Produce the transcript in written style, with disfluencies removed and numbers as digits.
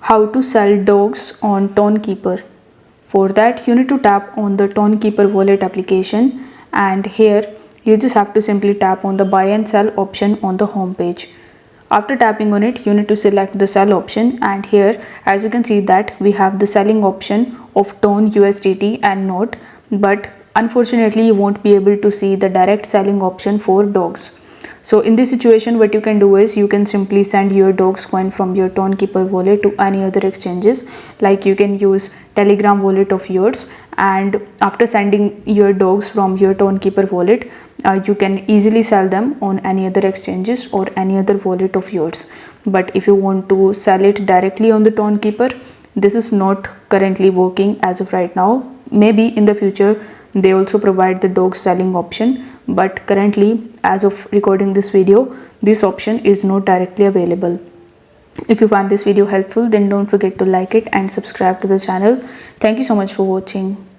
How to sell dogs on Tonkeeper. For that, you need to tap on the Tonkeeper wallet application, and here you just have to simply tap on the buy and sell option on the home page. After tapping on it, you need to select the sell option, and here as you can see that we have the selling option of Ton USDT and not, but unfortunately you won't be able to see the direct selling option for dogs. So in this situation, what you can do is you can simply send your dog's coin from your Tonkeeper wallet to any other exchanges. Like you can use Telegram wallet of yours, and after sending your dogs from your Tonkeeper wallet, you can easily sell them on any other exchanges or any other wallet of yours. But if you want to sell it directly on the Tonkeeper, this is not currently working as of right now. Maybe in the future they also provide the dog selling option, but currently as of recording this video, this option is not directly available. If you find this video helpful, then don't forget to like it and subscribe to the channel. Thank you so much for watching.